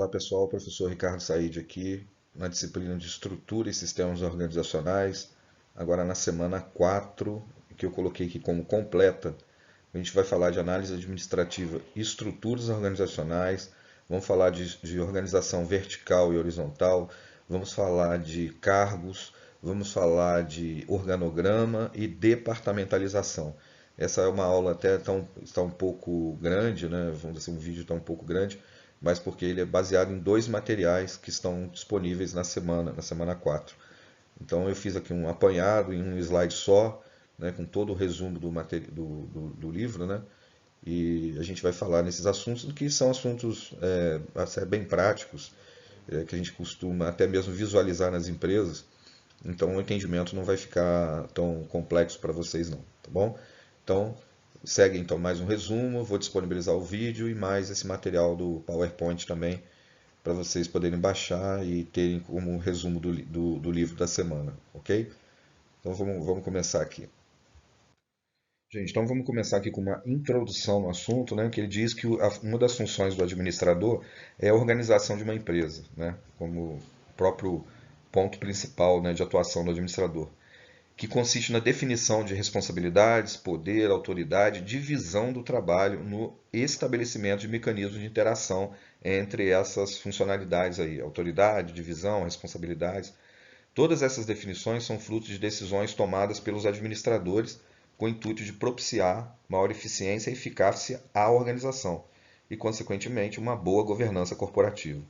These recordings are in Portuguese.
Olá pessoal, professor Ricardo Said aqui, na disciplina de Estrutura e Sistemas Organizacionais, agora na semana 4, que eu coloquei aqui como completa. A gente vai falar de análise administrativa e estruturas organizacionais, vamos falar de organização vertical e horizontal, vamos falar de cargos, vamos falar de organograma e departamentalização. Essa é uma aula até está um pouco grande, né? Vamos dizer, um vídeo está um pouco grande, mas porque ele é baseado em dois materiais que estão disponíveis na semana 4. Então eu fiz aqui um apanhado em um slide só, né, com todo o resumo do livro, né? E a gente vai falar nesses assuntos, que são assuntos bem práticos, que a gente costuma até mesmo visualizar nas empresas. Então o entendimento não vai ficar tão complexo para vocês não, tá bom? Então segue então mais um resumo, vou disponibilizar o vídeo e mais esse material do PowerPoint também para vocês poderem baixar e terem como um resumo do livro da semana, ok? Então vamos começar aqui. Gente, então vamos começar aqui com uma introdução no assunto, né? Que ele diz que uma das funções do administrador é a organização de uma empresa, né? Como próprio ponto principal, né, de atuação do administrador, que consiste na definição de responsabilidades, poder, autoridade, divisão do trabalho no estabelecimento de mecanismos de interação entre essas funcionalidades aí, autoridade, divisão, responsabilidades. Todas essas definições são frutos de decisões tomadas pelos administradores com o intuito de propiciar maior eficiência e eficácia à organização e, consequentemente, uma boa governança corporativa.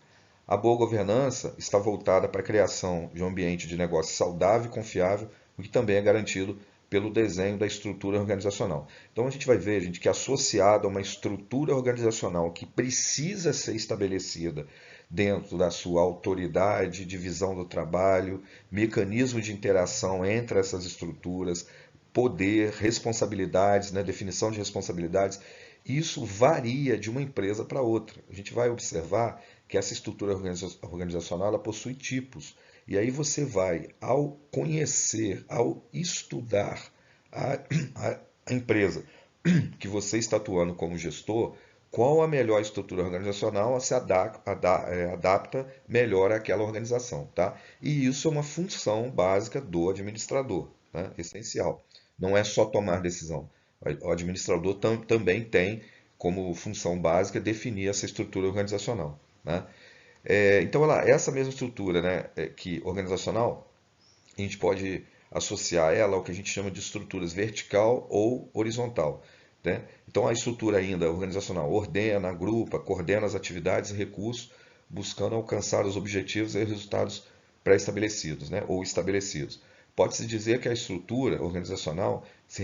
A boa governança está voltada para a criação de um ambiente de negócio saudável e confiável, o que também é garantido pelo desenho da estrutura organizacional. Então a gente vai ver, gente, que associado a uma estrutura organizacional que precisa ser estabelecida dentro da sua autoridade, divisão do trabalho, mecanismo de interação entre essas estruturas, poder, responsabilidades, né, definição de responsabilidades, isso varia de uma empresa para outra. A gente vai observar que essa estrutura organizacional ela possui tipos. E aí você vai, ao conhecer, ao estudar a, a empresa que você está atuando como gestor, qual a melhor estrutura organizacional se adapta melhor àquela organização, tá? E isso é uma função básica do administrador, né? Essencial. Não é só tomar decisão. O administrador também tem como função básica definir essa estrutura organizacional, né? Então, essa mesma estrutura, né, organizacional, a gente pode associar ela ao que a gente chama de estruturas vertical ou horizontal, né? Então, a estrutura ainda organizacional ordena, agrupa, coordena as atividades e recursos, buscando alcançar os objetivos e resultados pré-estabelecidos, né, ou estabelecidos. Pode-se dizer que a estrutura organizacional se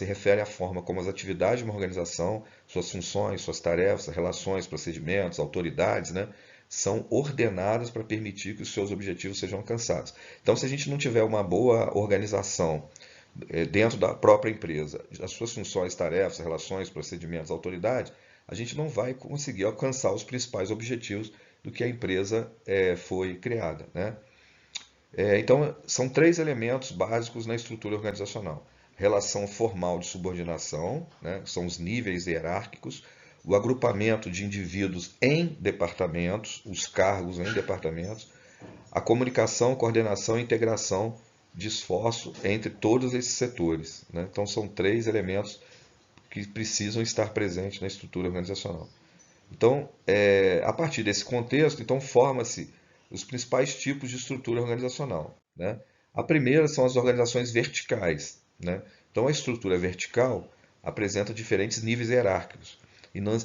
refere à forma como as atividades de uma organização, suas funções, suas tarefas, relações, procedimentos, autoridades, né, são ordenadas para permitir que os seus objetivos sejam alcançados. Então, se a gente não tiver uma boa organização dentro da própria empresa, as suas funções, tarefas, relações, procedimentos, autoridade, a gente não vai conseguir alcançar os principais objetivos do que a empresa foi criada, né? Então, são três elementos básicos na estrutura organizacional. Relação formal de subordinação, né, que são os níveis hierárquicos, o agrupamento de indivíduos em departamentos, os cargos em departamentos, a comunicação, coordenação e integração de esforço entre todos esses setores, né? Então, são três elementos que precisam estar presentes na estrutura organizacional. Então, a partir desse contexto, então forma-se os principais tipos de estrutura organizacional, né? A primeira são as organizações verticais, né? Então, a estrutura vertical apresenta diferentes níveis hierárquicos,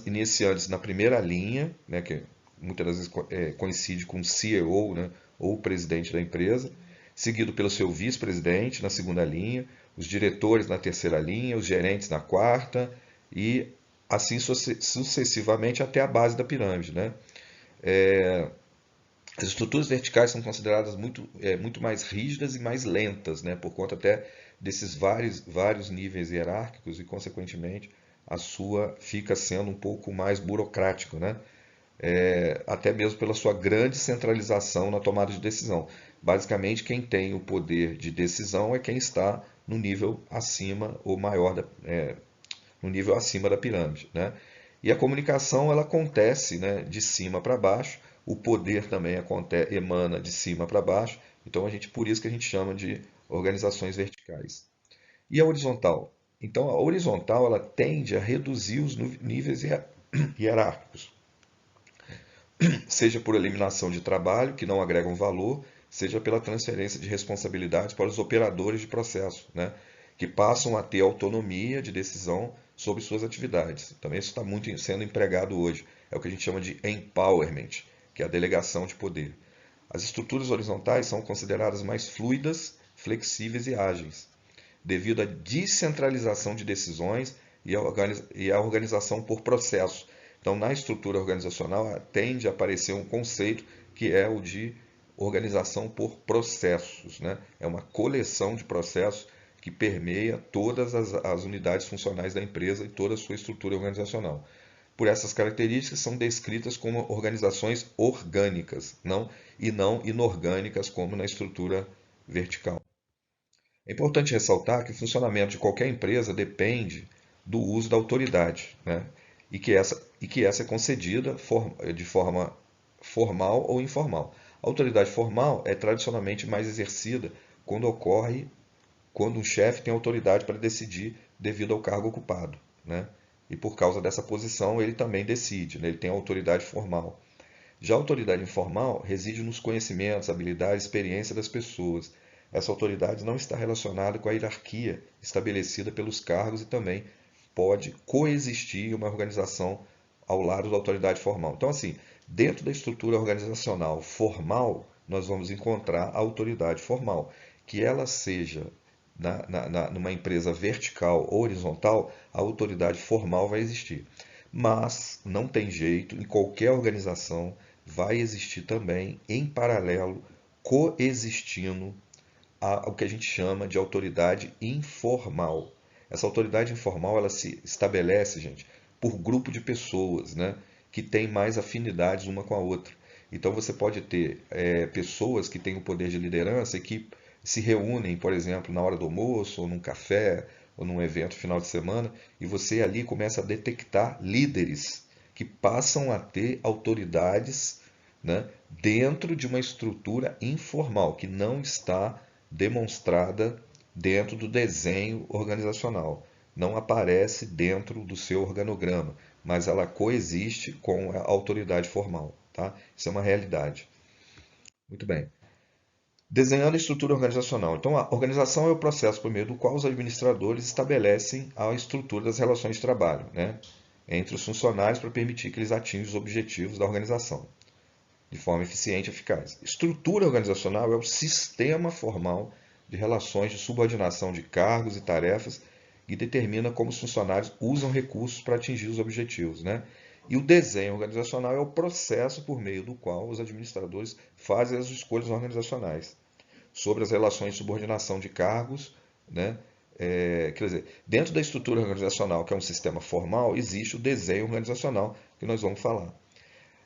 iniciando-se na primeira linha, né, que muitas vezes coincide com o CEO, né, ou o presidente da empresa, seguido pelo seu vice-presidente na segunda linha, os diretores na terceira linha, os gerentes na quarta e assim sucessivamente até a base da pirâmide, né? As estruturas verticais são consideradas muito mais rígidas e mais lentas, né? Por conta até desses vários níveis hierárquicos e, consequentemente, a sua fica sendo um pouco mais burocrático, né? Até mesmo pela sua grande centralização na tomada de decisão. Basicamente, quem tem o poder de decisão é quem está no nível acima ou maior no nível acima da pirâmide, né? E a comunicação ela acontece, né, de cima para baixo, o poder também emana de cima para baixo. Então, por isso que a gente chama de organizações verticais. E a horizontal? Então, a horizontal ela tende a reduzir os níveis hierárquicos, seja por eliminação de trabalho que não agregam valor, seja pela transferência de responsabilidades para os operadores de processo, né, que passam a ter autonomia de decisão sobre suas atividades. Também isso está muito sendo empregado hoje. É o que a gente chama de empowerment, que é a delegação de poder. As estruturas horizontais são consideradas mais fluidas, flexíveis e ágeis, devido à descentralização de decisões e à organização por processo. Então, na estrutura organizacional, tende a aparecer um conceito que é o de organização por processos, né? É uma coleção de processos que permeia todas as unidades funcionais da empresa e toda a sua estrutura organizacional. Por essas características, são descritas como organizações orgânicas, não inorgânicas, como na estrutura vertical. É importante ressaltar que o funcionamento de qualquer empresa depende do uso da autoridade, né? E que essa é concedida de forma formal ou informal. A autoridade formal é tradicionalmente mais exercida quando um chefe tem autoridade para decidir devido ao cargo ocupado, né? E por causa dessa posição ele também decide, né? Ele tem a autoridade formal. Já a autoridade informal reside nos conhecimentos, habilidades, experiência das pessoas. Essa autoridade não está relacionada com a hierarquia estabelecida pelos cargos e também pode coexistir uma organização ao lado da autoridade formal. Então, assim, dentro da estrutura organizacional formal, nós vamos encontrar a autoridade formal. Que ela seja numa empresa vertical ou horizontal, a autoridade formal vai existir. Mas não tem jeito, em qualquer organização vai existir também, em paralelo, coexistindo o que a gente chama de autoridade informal. Essa autoridade informal ela se estabelece, gente, por grupo de pessoas, né, que têm mais afinidades uma com a outra. Então você pode ter pessoas que têm o poder de liderança e que se reúnem, por exemplo, na hora do almoço, ou num café, ou num evento final de semana, e você ali começa a detectar líderes que passam a ter autoridades, né, dentro de uma estrutura informal, que não está demonstrada dentro do desenho organizacional. Não aparece dentro do seu organograma, mas ela coexiste com a autoridade formal. Tá? Isso é uma realidade. Muito bem. Desenhando a estrutura organizacional. Então, a organização é o processo por meio do qual os administradores estabelecem a estrutura das relações de trabalho, né, entre os funcionários para permitir que eles atinjam os objetivos da organização de forma eficiente e eficaz. Estrutura organizacional é o sistema formal de relações de subordinação de cargos e tarefas que determina como os funcionários usam recursos para atingir os objetivos, né? E o desenho organizacional é o processo por meio do qual os administradores fazem as escolhas organizacionais sobre as relações de subordinação de cargos, né? Quer dizer, dentro da estrutura organizacional, que é um sistema formal, existe o desenho organizacional, que nós vamos falar.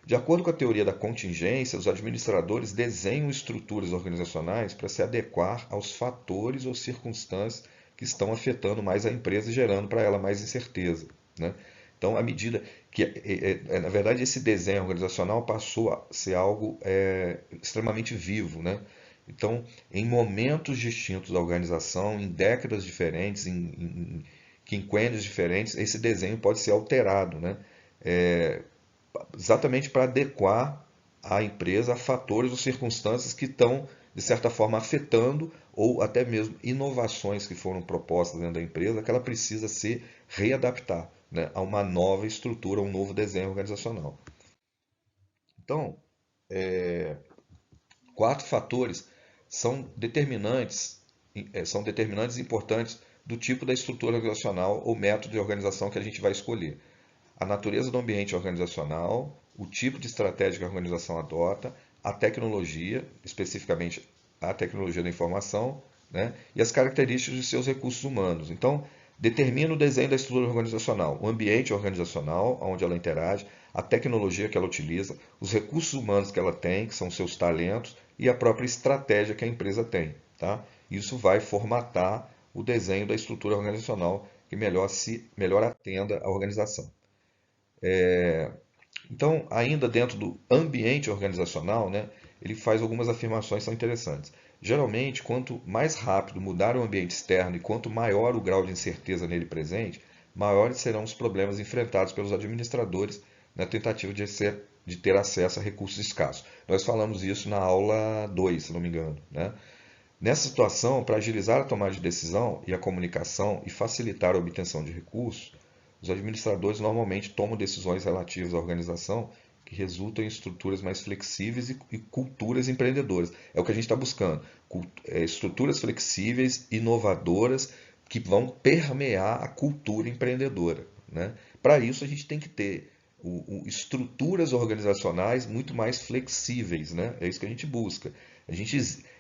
De acordo com a teoria da contingência, os administradores desenham estruturas organizacionais para se adequar aos fatores ou circunstâncias que estão afetando mais a empresa e gerando para ela mais incerteza, né? Então, à medida que, na verdade, esse desenho organizacional passou a ser algo extremamente vivo, né? Então, em momentos distintos da organização, em décadas diferentes, em quinquênios diferentes, esse desenho pode ser alterado, né? Exatamente para adequar a empresa a fatores ou circunstâncias que estão, de certa forma, afetando ou até mesmo inovações que foram propostas dentro da empresa que ela precisa se readaptar, né, a uma nova estrutura, um novo desenho organizacional. Então, 4 fatores são determinantes e importantes do tipo da estrutura organizacional ou método de organização que a gente vai escolher. A natureza do ambiente organizacional, o tipo de estratégia que a organização adota, a tecnologia, especificamente a tecnologia da informação, né, e as características de seus recursos humanos. Então, determina o desenho da estrutura organizacional, o ambiente organizacional, onde ela interage, a tecnologia que ela utiliza, os recursos humanos que ela tem, que são seus talentos, e a própria estratégia que a empresa tem. Tá? Isso vai formatar o desenho da estrutura organizacional que melhor atenda à organização. Então, ainda dentro do ambiente organizacional, né, ele faz algumas afirmações que são interessantes. Geralmente, quanto mais rápido mudar o ambiente externo e quanto maior o grau de incerteza nele presente, maiores serão os problemas enfrentados pelos administradores na tentativa de ter acesso a recursos escassos. Nós falamos isso na aula 2, se não me engano, né? Nessa situação, para agilizar a tomada de decisão e a comunicação e facilitar a obtenção de recursos, os administradores normalmente tomam decisões relativas à organização que resultam em estruturas mais flexíveis e culturas empreendedoras. É o que a gente está buscando. Estruturas flexíveis, inovadoras, que vão permear a cultura empreendedora, né? Para isso, a gente tem que ter estruturas organizacionais muito mais flexíveis, né? É isso que a gente busca.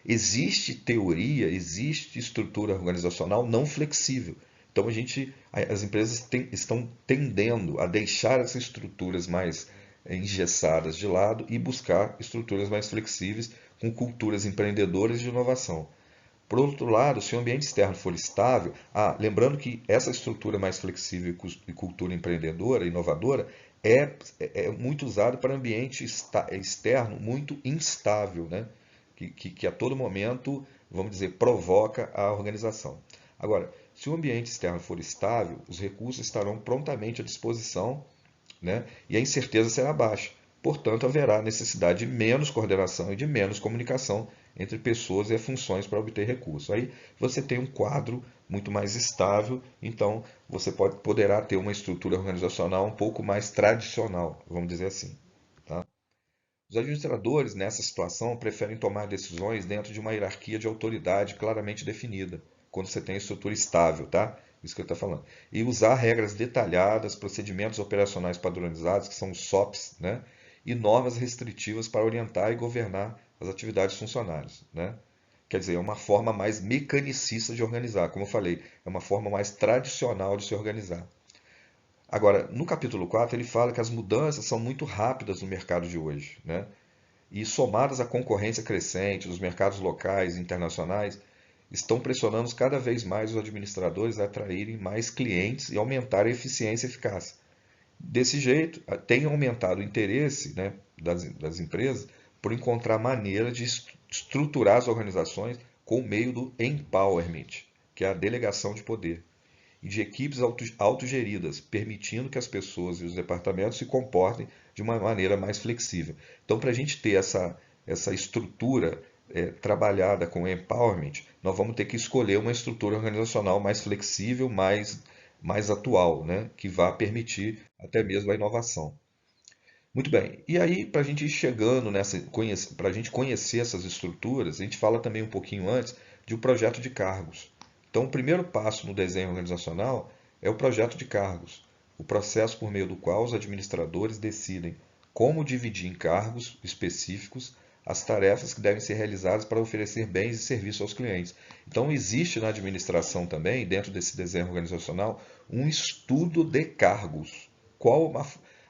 Existe teoria, existe estrutura organizacional não flexível. Então as empresas estão tendendo a deixar essas estruturas mais engessadas de lado e buscar estruturas mais flexíveis com culturas empreendedoras de inovação. Por outro lado, se o ambiente externo for estável, lembrando que essa estrutura mais flexível e cultura empreendedora, inovadora, é muito usado para ambiente externo muito instável, né? Que a todo momento, vamos dizer, provoca a organização. Agora, se o ambiente externo for estável, os recursos estarão prontamente à disposição, né? E a incerteza será baixa. Portanto, haverá necessidade de menos coordenação e de menos comunicação entre pessoas e funções para obter recursos. Aí você tem um quadro muito mais estável, então você poderá ter uma estrutura organizacional um pouco mais tradicional, vamos dizer assim. Tá? Os administradores, nessa situação, preferem tomar decisões dentro de uma hierarquia de autoridade claramente definida, quando você tem estrutura estável, tá? Isso que eu estou falando. E usar regras detalhadas, procedimentos operacionais padronizados, que são os SOPs, né? E normas restritivas para orientar e governar as atividades dos funcionários, né? Quer dizer, é uma forma mais mecanicista de organizar, como eu falei, é uma forma mais tradicional de se organizar. Agora, no capítulo 4 ele fala que as mudanças são muito rápidas no mercado de hoje, né? E somadas à concorrência crescente dos mercados locais e internacionais, estão pressionando cada vez mais os administradores a atraírem mais clientes e aumentar a eficiência e eficácia. Desse jeito, tem aumentado o interesse, né, das empresas por encontrar maneira de estruturar as organizações com o meio do empowerment, que é a delegação de poder e de equipes autogeridas, permitindo que as pessoas e os departamentos se comportem de uma maneira mais flexível. Então, para a gente ter essa estrutura trabalhada com empowerment, nós vamos ter que escolher uma estrutura organizacional mais flexível, mais atual, né? Que vá permitir até mesmo a inovação. Muito bem, e aí para a gente ir chegando para a gente conhecer essas estruturas, a gente fala também um pouquinho antes de um projeto de cargos. Então, o primeiro passo no desenho organizacional é o projeto de cargos, o processo por meio do qual os administradores decidem como dividir em cargos específicos as tarefas que devem ser realizadas para oferecer bens e serviços aos clientes. Então, existe na administração também, dentro desse desenho organizacional, um estudo de cargos. Qual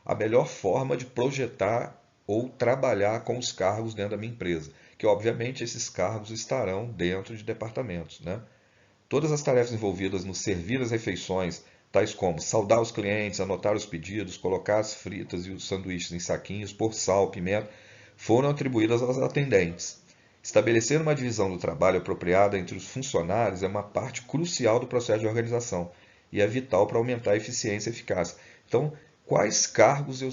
a melhor forma de projetar ou trabalhar com os cargos dentro da minha empresa? Que, obviamente, esses cargos estarão dentro de departamentos, né? Todas as tarefas envolvidas no servir as refeições, tais como saudar os clientes, anotar os pedidos, colocar as fritas e os sanduíches em saquinhos, pôr sal, pimenta, foram atribuídas aos atendentes. Estabelecer uma divisão do trabalho apropriada entre os funcionários é uma parte crucial do processo de organização e é vital para aumentar a eficiência e eficácia. Então, quais cargos eu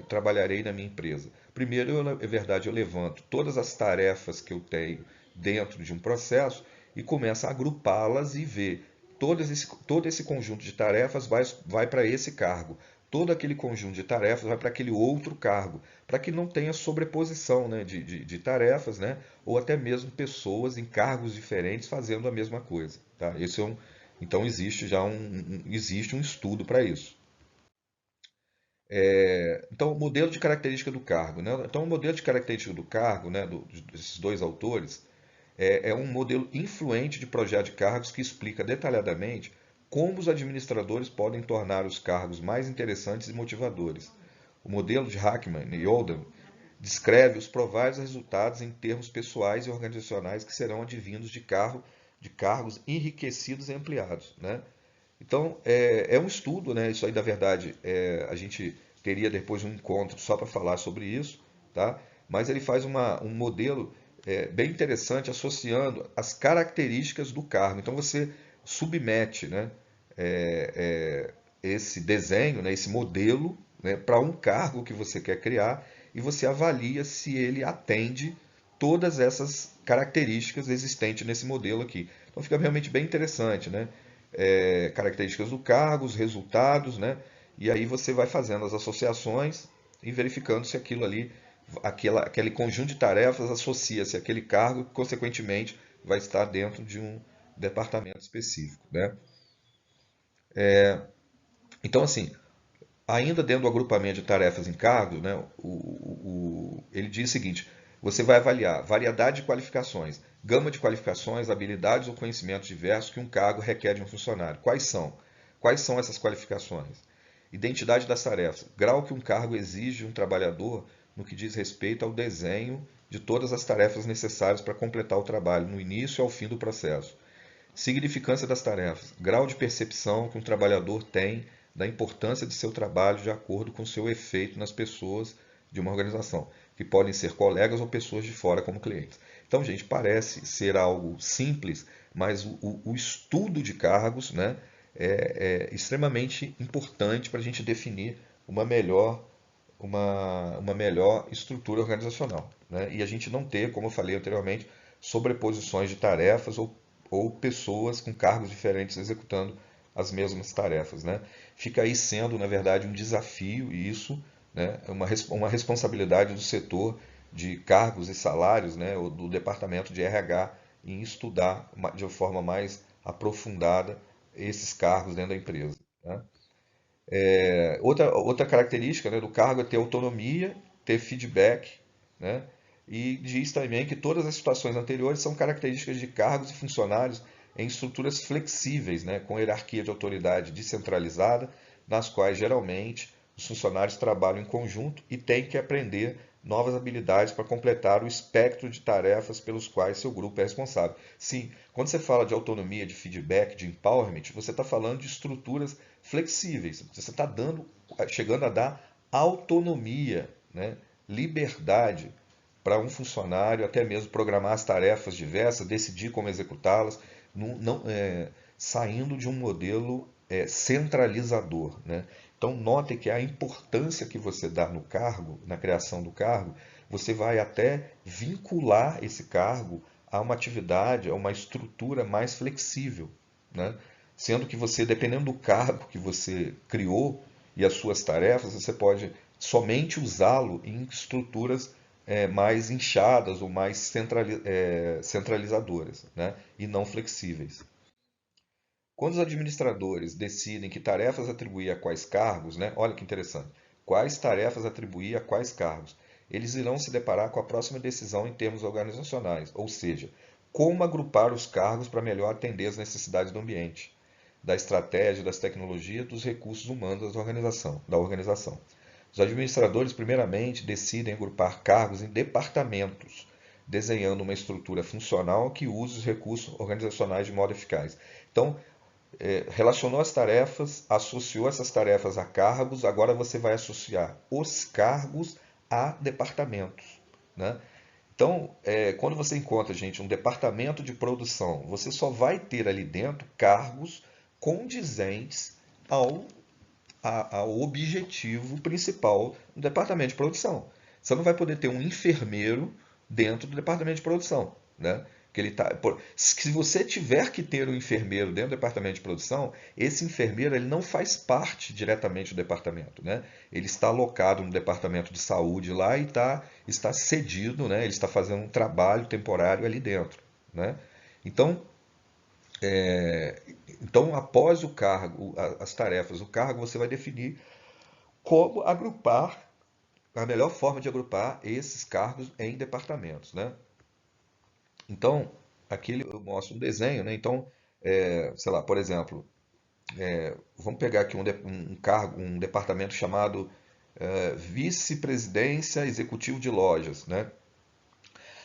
trabalharei na minha empresa? Primeiro, é verdade, eu levanto todas as tarefas que eu tenho dentro de um processo e começo a agrupá-las e ver todo esse conjunto de tarefas vai para esse cargo. Todo aquele conjunto de tarefas vai para aquele outro cargo, para que não tenha sobreposição, né, de tarefas, né, ou até mesmo pessoas em cargos diferentes fazendo a mesma coisa. Tá? Então existe existe um estudo para isso. Então, o modelo de característica do cargo. Né? Então, o modelo de característica do cargo, né, desses dois autores, é um modelo influente de projeto de cargos que explica detalhadamente como os administradores podem tornar os cargos mais interessantes e motivadores. O modelo de Hackman e Oldham descreve os prováveis resultados em termos pessoais e organizacionais que serão advindos de cargos enriquecidos e ampliados. Né? Então, é um estudo, né? Isso aí, na verdade, a gente teria depois um encontro só para falar sobre isso, tá? Mas ele faz um modelo bem interessante associando as características do cargo. Então você submete, né, esse desenho, né, esse modelo, né, para um cargo que você quer criar e você avalia se ele atende todas essas características existentes nesse modelo aqui. Então fica realmente bem interessante, né? Características do cargo, os resultados, né? E aí você vai fazendo as associações e verificando se aquilo ali, aquele conjunto de tarefas associa-se àquele cargo, que consequentemente vai estar dentro de um departamento específico, né? Então, assim, ainda dentro do agrupamento de tarefas em cargos, né, ele diz o seguinte: você vai avaliar variedade de qualificações, gama de qualificações, habilidades ou conhecimentos diversos que um cargo requer de um funcionário. Quais são? Quais são essas qualificações? Identidade das tarefas, grau que um cargo exige de um trabalhador no que diz respeito ao desenho de todas as tarefas necessárias para completar o trabalho, no início e ao fim do processo. Significância das tarefas. Grau de percepção que um trabalhador tem da importância de seu trabalho de acordo com seu efeito nas pessoas de uma organização, que podem ser colegas ou pessoas de fora como clientes. Então, gente, parece ser algo simples, mas o estudo de cargos, né, é extremamente importante para a gente definir uma melhor estrutura organizacional, né? E a gente não ter, como eu falei anteriormente, sobreposições de tarefas ou pessoas com cargos diferentes executando as mesmas tarefas, né? Fica aí sendo, na verdade, um desafio e isso, né, é uma responsabilidade do setor de cargos e salários, né, ou do departamento de RH em estudar de uma forma mais aprofundada esses cargos dentro da empresa, né? Outra característica, né, do cargo é ter autonomia, ter feedback, né? E diz também que todas as situações anteriores são características de cargos e funcionários em estruturas flexíveis, né, com hierarquia de autoridade descentralizada, nas quais geralmente os funcionários trabalham em conjunto e têm que aprender novas habilidades para completar o espectro de tarefas pelos quais seu grupo é responsável. Sim, quando você fala de autonomia, de feedback, de empowerment, você está falando de estruturas flexíveis. Você está chegando a dar autonomia, né, liberdade para um funcionário, até mesmo programar as tarefas diversas, decidir como executá-las, saindo de um modelo centralizador, né? Então, note que a importância que você dá no cargo, na criação do cargo, você vai até vincular esse cargo a uma atividade, a uma estrutura mais flexível, né? Sendo que você, dependendo do cargo que você criou e as suas tarefas, você pode somente usá-lo em estruturas mais inchadas ou mais centralizadoras, né? E não flexíveis. Quando os administradores decidem que tarefas atribuir a quais cargos, né? Olha que interessante. Quais tarefas atribuir a quais cargos? Eles irão se deparar com a próxima decisão em termos organizacionais, ou seja, como agrupar os cargos para melhor atender às necessidades do ambiente, da estratégia, das tecnologias, dos recursos humanos da organização. Os administradores, primeiramente, decidem agrupar cargos em departamentos, desenhando uma estrutura funcional que use os recursos organizacionais de modo eficaz. Então, relacionou as tarefas, associou essas tarefas a cargos, agora você vai associar os cargos a departamentos, né? Então, quando você encontra, gente, um departamento de produção, você só vai ter ali dentro cargos condizentes ao objetivo principal do departamento de produção. Você não vai poder ter um enfermeiro dentro do departamento de produção, né? Que ele tá, se você tiver que ter um enfermeiro dentro do departamento de produção, esse enfermeiro ele não faz parte diretamente do departamento, né? Ele está alocado no departamento de saúde lá e está cedido, né? Ele está fazendo um trabalho temporário ali dentro, né? Então, é, então, após o cargo, as tarefas do cargo, você vai definir como agrupar, a melhor forma de agrupar esses cargos em departamentos, né? Então, aqui eu mostro um desenho, né? Então, sei lá, por exemplo, vamos pegar aqui um cargo, um departamento chamado Vice-Presidência Executivo de Lojas, né?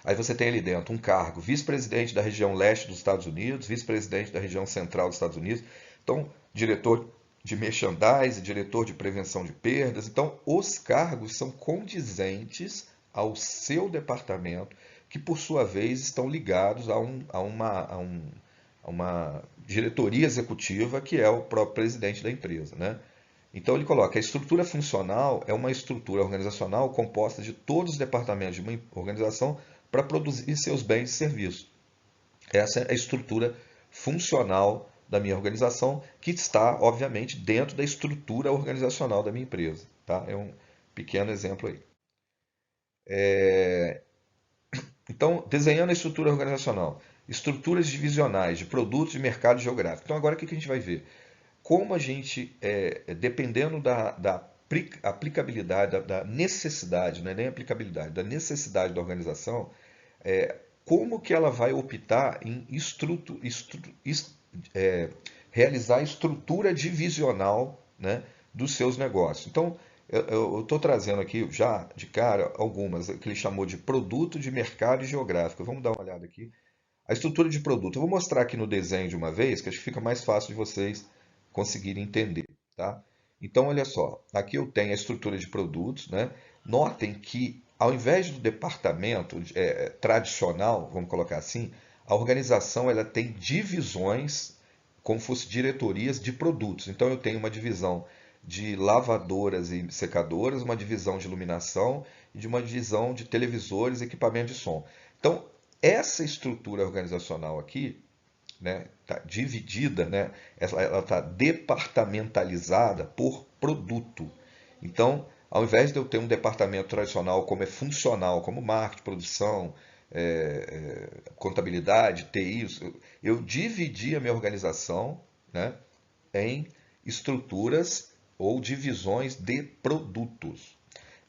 Aí você tem ali dentro um cargo, vice-presidente da região leste dos Estados Unidos, vice-presidente da região central dos Estados Unidos, então, diretor de merchandising, diretor de prevenção de perdas. Então, os cargos são condizentes ao seu departamento, que por sua vez estão ligados a uma diretoria executiva, que é o próprio presidente da empresa, né? Então ele coloca: a estrutura funcional é uma estrutura organizacional composta de todos os departamentos de uma organização para produzir seus bens e serviços. Essa é a estrutura funcional da minha organização, que está, obviamente, dentro da estrutura organizacional da minha empresa. Tá? É um pequeno exemplo aí. Então, desenhando a estrutura organizacional, estruturas divisionais de produtos, de mercado geográfico. Então, agora o que a gente vai ver? Como a gente, dependendo da aplicabilidade, da necessidade, não é nem aplicabilidade, da necessidade da organização, como que ela vai optar em realizar a estrutura divisional, né, dos seus negócios. Então, eu estou trazendo aqui já de cara algumas que ele chamou de produto, de mercado e geográfico. Vamos dar uma olhada aqui. A estrutura de produto. Eu vou mostrar aqui no desenho de uma vez, que acho que fica mais fácil de vocês conseguirem entender. Tá? Então, olha só. Aqui eu tenho a estrutura de produtos. Né? Notem que, ao invés do departamento tradicional, vamos colocar assim, a organização ela tem divisões, como fosse diretorias de produtos. Então, eu tenho uma divisão de lavadoras e secadoras, uma divisão de iluminação e de uma divisão de televisores e equipamento de som. Então, essa estrutura organizacional aqui, né, tá dividida, né, ela está departamentalizada por produto. Então, ao invés de eu ter um departamento tradicional como é funcional, como marketing, produção, contabilidade, TI, eu dividi a minha organização, né, em estruturas ou divisões de produtos.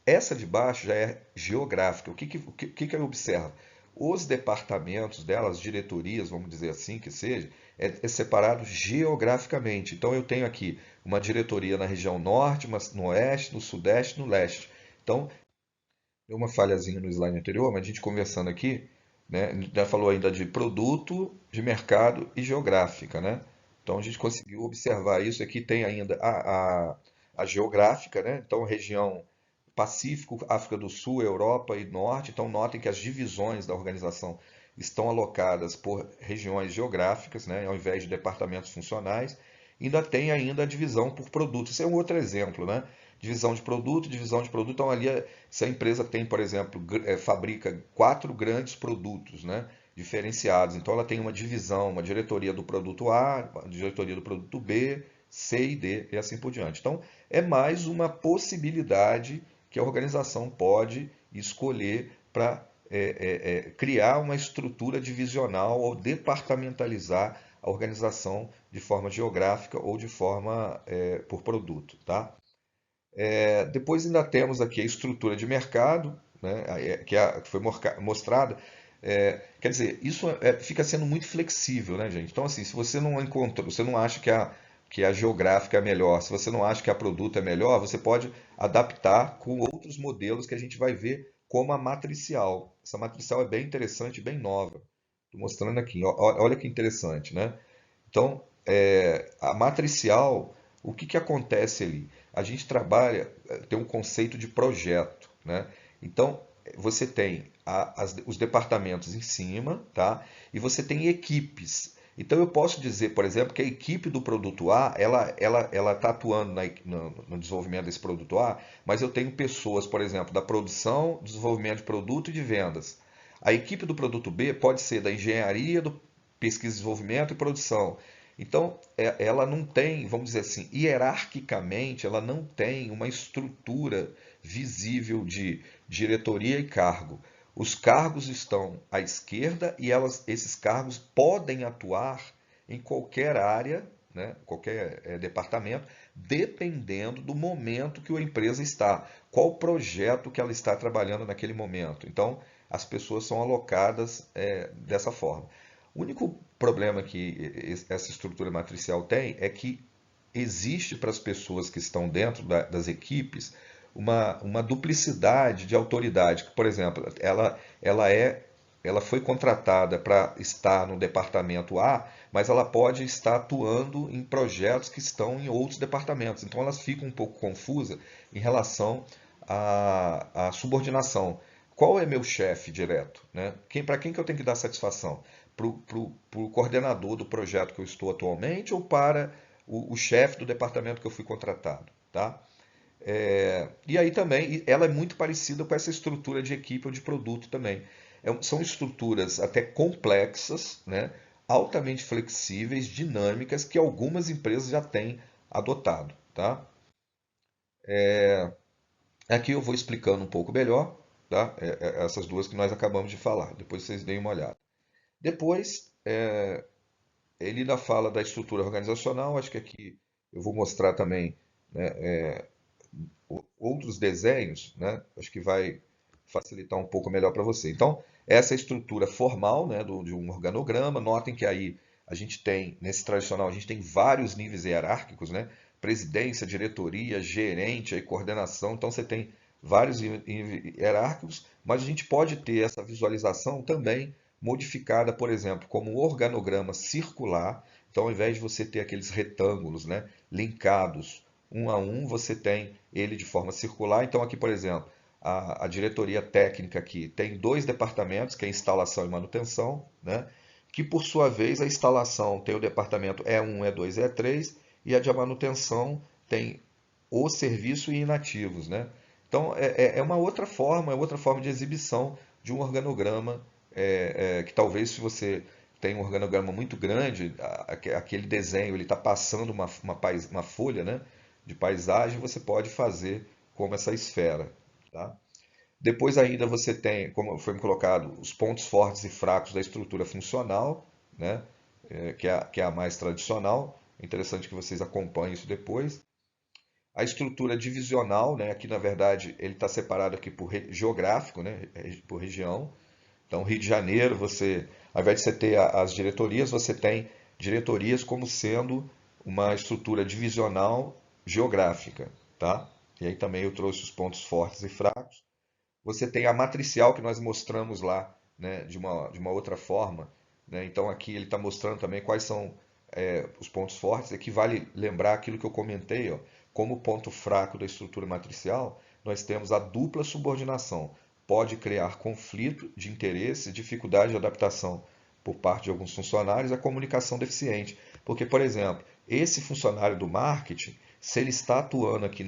Essa de baixo já é geográfica. O que eu observo? Os departamentos delas, diretorias, vamos dizer assim que seja, é separado geograficamente. Então eu tenho aqui uma diretoria na região norte, uma no oeste, no sudeste, no leste. Então, deu uma falhazinha no slide anterior, mas a gente conversando aqui, né, a gente já falou ainda de produto, de mercado e geográfica, né? Então a gente conseguiu observar isso. Aqui tem ainda a geográfica, né? Então região Pacífico, África do Sul, Europa e Norte. Então notem que as divisões da organização estão alocadas por regiões geográficas, né, ao invés de departamentos funcionais. Ainda tem ainda a divisão por produto. Isso é um outro exemplo, né? Divisão de produto, divisão de produto. Então ali, se a empresa tem, por exemplo, fabrica 4 grandes produtos, né, diferenciados, então ela tem uma divisão, uma diretoria do produto A, uma diretoria do produto B, C e D e assim por diante. Então é mais uma possibilidade que a organização pode escolher para criar uma estrutura divisional ou departamentalizar a organização de forma geográfica ou de forma por produto. Tá? Depois ainda temos aqui a estrutura de mercado, né, que foi mostrada. Quer dizer, isso fica sendo muito flexível, né, gente? Então, assim, se você não encontrou, você não acha que a geográfica é melhor, se você não acha que a produto é melhor, você pode adaptar com outros modelos que a gente vai ver, como a matricial. Essa matricial é bem interessante, bem nova. Estou mostrando aqui. Olha que interessante, né? Então, a matricial, o que acontece ali? A gente trabalha, tem um conceito de projeto, né? Então, você tem os departamentos em cima, tá? E você tem equipes. Então, eu posso dizer, por exemplo, que a equipe do produto A, ela está atuando no desenvolvimento desse produto A, mas eu tenho pessoas, por exemplo, da produção, desenvolvimento de produto e de vendas. A equipe do produto B pode ser da engenharia, do pesquisa, desenvolvimento e produção. Então, ela não tem, vamos dizer assim, hierarquicamente, ela não tem uma estrutura visível de diretoria e cargo. Os cargos estão à esquerda e esses cargos podem atuar em qualquer área, né, qualquer departamento, dependendo do momento que a empresa está, qual projeto que ela está trabalhando naquele momento. Então, as pessoas são alocadas dessa forma. O único problema que essa estrutura matricial tem é que existe para as pessoas que estão dentro das equipes uma duplicidade de autoridade. Por exemplo, ela é ela foi contratada para estar no departamento A, mas ela pode estar atuando em projetos que estão em outros departamentos. Então elas ficam um pouco confusas em relação à subordinação. Qual é meu chefe direto? Né? Para quem que eu tenho que dar satisfação? Para o coordenador do projeto que eu estou atualmente ou para o chefe do departamento que eu fui contratado? Tá? E aí também, ela é muito parecida com essa estrutura de equipe ou de produto também. São estruturas até complexas, né? Altamente flexíveis, dinâmicas, que algumas empresas já têm adotado. Tá? Aqui eu vou explicando um pouco melhor, tá? Essas duas que nós acabamos de falar. Depois vocês deem uma olhada. Depois, ele ainda fala da estrutura organizacional. Acho que aqui eu vou mostrar também, né, outros desenhos, né? Acho que vai facilitar um pouco melhor para você. Então, essa é a estrutura formal, né, de um organograma. Notem que aí a gente tem, nesse tradicional, a gente tem vários níveis hierárquicos, né? Presidência, diretoria, gerente, aí coordenação. Então, você tem vários níveis hierárquicos, mas a gente pode ter essa visualização também modificada, por exemplo, como um organograma circular. Então, ao invés de você ter aqueles retângulos, né, linkados um a um, você tem ele de forma circular. Então, aqui, por exemplo, a diretoria técnica aqui tem dois departamentos, que é instalação e manutenção, né? Que por sua vez a instalação tem o departamento E1, E2 e E3, e a de manutenção tem o serviço e inativos, né? Então é uma outra forma, é outra forma de exibição de um organograma, que talvez se você tem um organograma muito grande, aquele desenho ele está passando uma folha, né, de paisagem, você pode fazer como essa esfera. Tá? Depois ainda você tem, como foi colocado, os pontos fortes e fracos da estrutura funcional, né? Que é a mais tradicional. É interessante que vocês acompanhem isso depois. A estrutura divisional, né? Aqui na verdade ele está separado aqui por geográfico, né? Por região. Então Rio de Janeiro, ao invés de você ter as diretorias, você tem diretorias como sendo uma estrutura divisional geográfica, tá? E aí também eu trouxe os pontos fortes e fracos. Você tem a matricial que nós mostramos lá, né, de uma outra forma. Né? Então aqui ele está mostrando também quais são os pontos fortes. Aqui vale lembrar aquilo que eu comentei, ó, como ponto fraco da estrutura matricial, nós temos a dupla subordinação. Pode criar conflito de interesse, dificuldade de adaptação por parte de alguns funcionários, a comunicação deficiente. Porque, por exemplo, esse funcionário do marketing, se ele está atuando aqui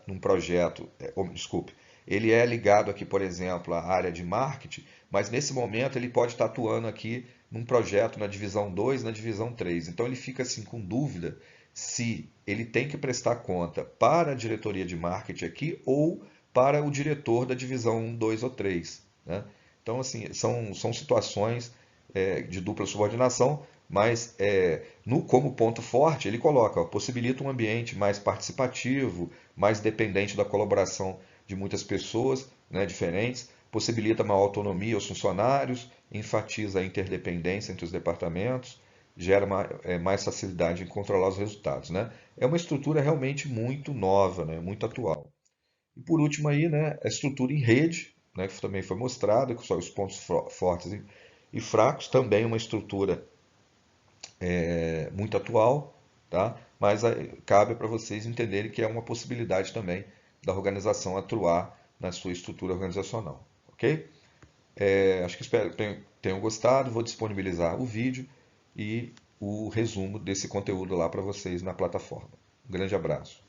num projeto, desculpe, ele é ligado aqui, por exemplo, à área de marketing, mas nesse momento ele pode estar atuando aqui num projeto na divisão 2, na divisão 3. Então ele fica assim com dúvida se ele tem que prestar conta para a diretoria de marketing aqui ou para o diretor da divisão 1, 2 ou 3. Né? Então, assim, são situações de dupla subordinação, mas como ponto forte ele coloca, ó, possibilita um ambiente mais participativo, mais dependente da colaboração de muitas pessoas, né, diferentes, possibilita maior autonomia aos funcionários, enfatiza a interdependência entre os departamentos, gera mais facilidade em controlar os resultados. Né? É uma estrutura realmente muito nova, né, muito atual. E por último aí, né, a estrutura em rede, né, que também foi mostrada, com os pontos fortes e fracos, também uma estrutura muito atual, tá? Mas cabe para vocês entenderem que é uma possibilidade também da organização atuar na sua estrutura organizacional, ok? Acho que espero que tenham gostado, vou disponibilizar o vídeo e o resumo desse conteúdo lá para vocês na plataforma. Um grande abraço.